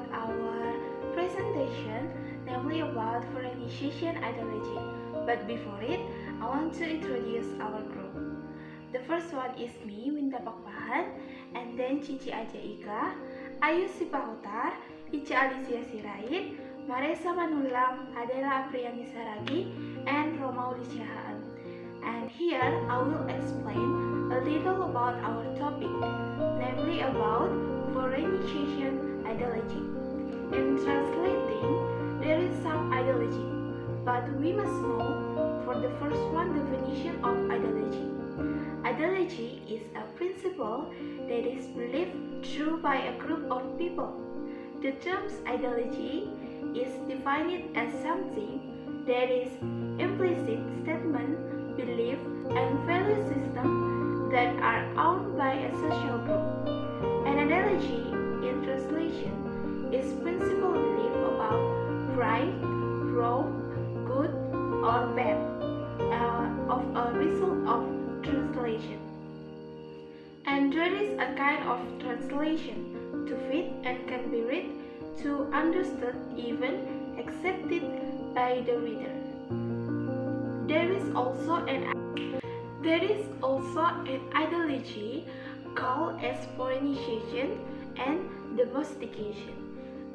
about our presentation, namely about foreignization ideology. But before it, I want to introduce our group. The first one is me, Winta Pakpahan, and then Cici Aja Ika, Ayu Sipahutar, Ica Alicia Sirait, Maresa Manulang, Adela Apriani Saragi, and Romauli Syahaan. And here I will explain a little about our topic, namely about foreignization ideology. In translating, there is some ideology, but we must know for the first one definition of ideology. Ideology is a principle that is believed true by a group of people. The term ideology is defined as something that is implicit statement, belief, and value system that are owned by a social group. An ideology, in translation, is principal belief about right, wrong, good, or bad, of a result of translation. And there is a kind of translation to fit and can be read, to understood, even accepted by the reader. There is also an ideology called as foreignization and domestication.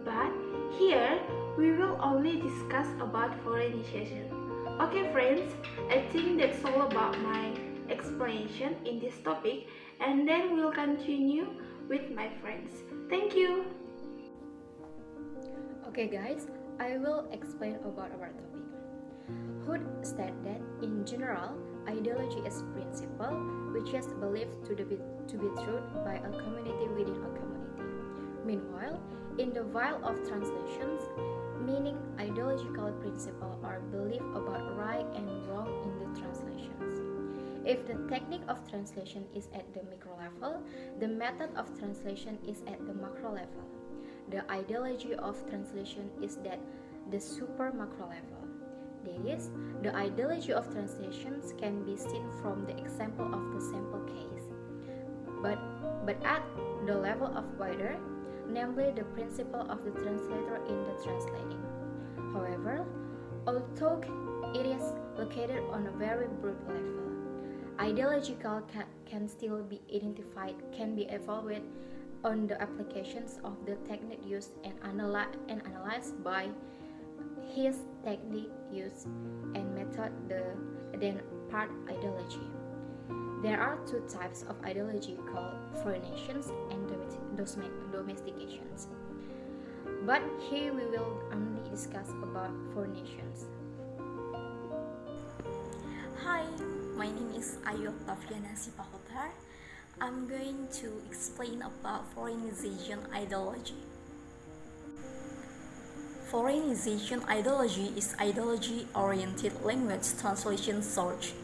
But here we will only discuss about foreignization. Okay friends, I think that's all about my explanation in this topic, and then we'll continue with my friends. Thank you. Okay guys, I will explain about our topic. Hood said that in general, ideology is principle which is believed to be true by a community within a community. Meanwhile, in the vial of translations, meaning ideological principle or belief about right and wrong in the translations. If the technique of translation is at the micro level, the method of translation is at the macro level. The ideology of translation is at the super macro level. That is, the ideology of translations can be seen from the example of the sample case, but at the level of wider, namely the principle of the translator in the translating. However, although it is located on a very broad level, ideological can still be identified, can be evaluated on the applications of the technique used and analyzed by his technique use and method then part ideology. There are two types of ideology called foreignizations and domestications. But here we will only discuss about foreignizations. Hi, my name is Ayu Octaviana Sipahutar. I'm going to explain about foreignization ideology. Foreignization ideology is ideology-oriented language translation search.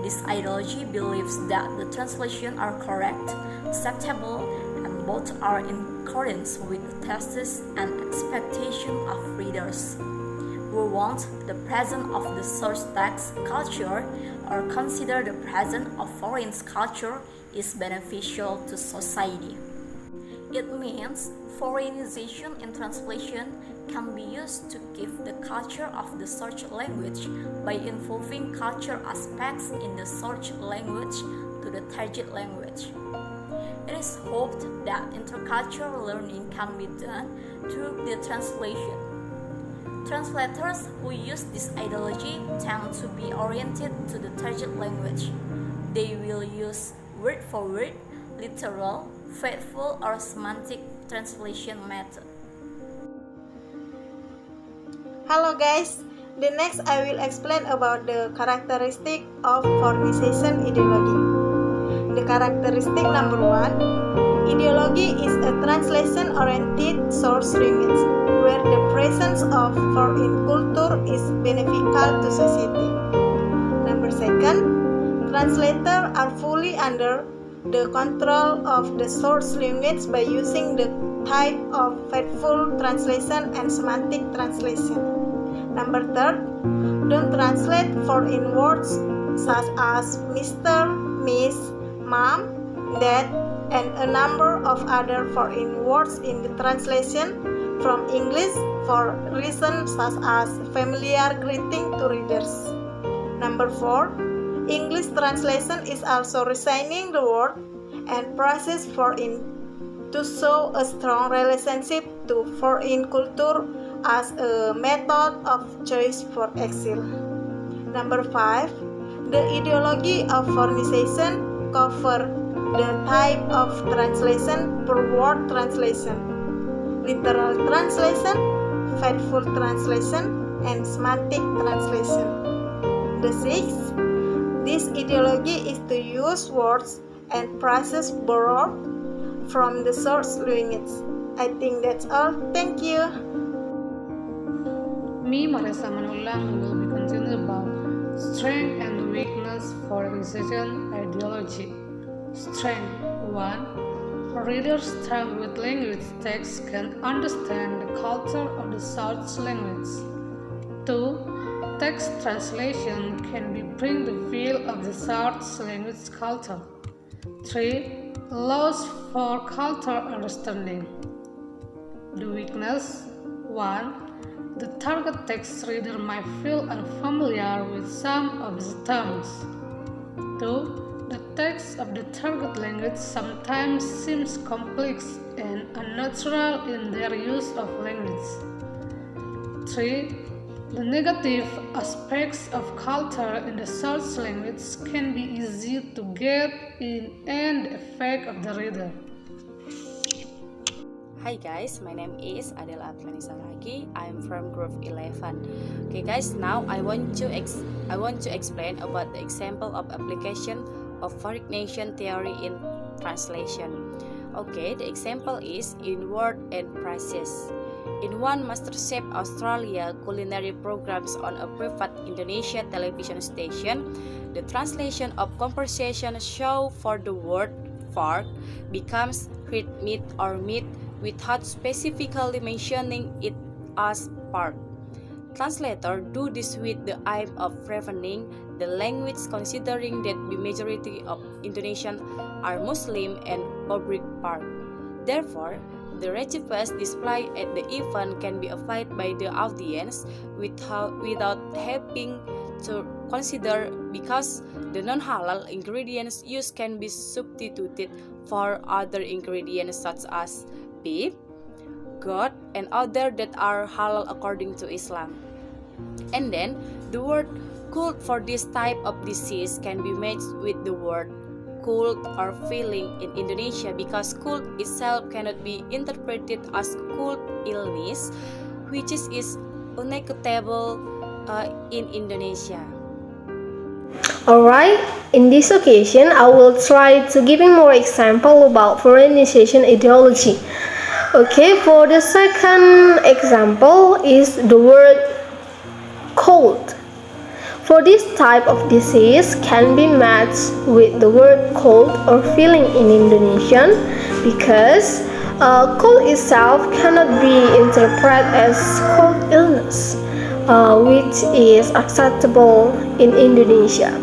This ideology believes that the translations are correct, acceptable, and both are in accordance with the tastes and expectations of readers who want the presence of the source text culture or consider the presence of foreign culture is beneficial to society. It means foreignization in translation can be used to give the culture of the search language by involving culture aspects in the search language to the target language. It is hoped that intercultural learning can be done through the translation. Translators who use this ideology tend to be oriented to the target language. They will use word for word, literal, faithful, or semantic translation method. Hello guys, the next I will explain about the characteristic of foreignization ideology. The characteristic number 1, ideology is a translation-oriented source language where the presence of foreign culture is beneficial to society. Number 2, translators are fully under the control of the source language by using the type of faithful translation and semantic translation. Number 3, don't translate foreign words such as Mr., Miss, Mom, Dad, and a number of other foreign words in the translation from English for reasons such as familiar greeting to readers. Number 4. English translation is also resigning the word and process foreign to show a strong relationship to foreign culture as a method of choice for exile. Number 5. The ideology of foreignization cover the type of translation per word translation, literal translation, faithful translation, and semantic translation. The 6th, this ideology is to use words and phrases borrowed from the source language. I think that's all. Thank you. Me, Marisa Manulang, will be continuing about strength and weakness for foreignization ideology. Strength 1. Readers trained with language texts can understand the culture of the source language. 2. Text translation can bring the feel of the source language culture. 3. Allows for cultural understanding. The weakness 1. The target text reader might feel unfamiliar with some of the terms. 2. The text of the target language sometimes seems complex and unnatural in their use of language. 3. The negative aspects of culture in the source language can be easy to get in and the effect of the reader. Hi guys, my name is Adela Aplanisa Lagi. I'm from Group 11. Okay guys, now I want to explain about the example of application of foreignization theory in translation. Okay, the example is in word and phrases. In one MasterChef Australia culinary programs on a private Indonesia television station, the translation of conversation show for the word fork becomes red meat or meat without specifically mentioning it as pork. Translators do this with the aim of preventing the language, considering that the majority of Indonesians are Muslim and observe pork. Therefore, the recipes displayed at the event can be applied by the audience without having to consider, because the non-halal ingredients used can be substituted for other ingredients such as beef, goat, and other that are halal according to Islam. And then the word cult for this type of disease can be matched with the word cult or feeling in Indonesia, because cult itself cannot be interpreted as cult illness, which is unacceptable in Indonesia. Alright, in this occasion I will try to giving more example about foreignization ideology. Okay, for the second example is the word cold. For this type of disease can be matched with the word cold or feeling in Indonesian, because cold itself cannot be interpreted as cold illness, which is acceptable in Indonesia.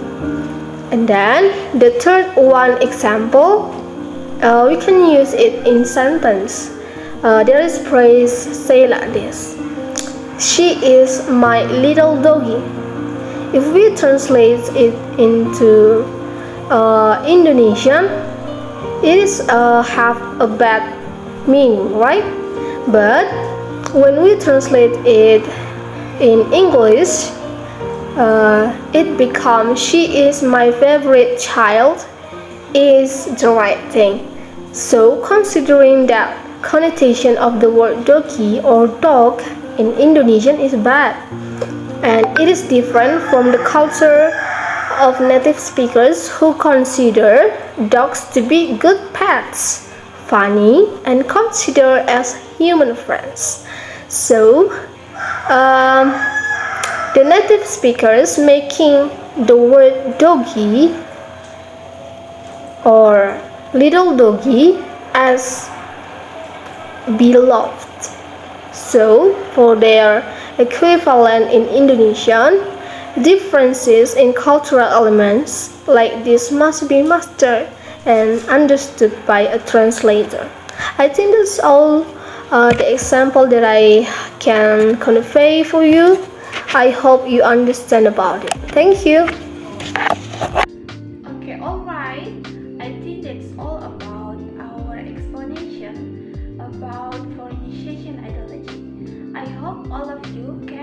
And then the third one example, we can use it in sentence. There is phrase say like this: she is my little doggy. If we translate it into Indonesian, it is have a bad meaning, right? But when we translate it in English, it becomes she is my favorite child is the right thing. So considering that connotation of the word doggy or dog in Indonesian is bad, and it is different from the culture of native speakers who consider dogs to be good pets, funny, and considered as human friends. So the native speakers making the word doggy or little doggy as beloved. So for their equivalent in Indonesian, differences in cultural elements like this must be mastered and understood by a translator. I think that's all the example that I can convey for you. I hope you understand about it. Thank you. Okay, alright. I think that's all about our explanation about foreignization ideology. I hope all of you can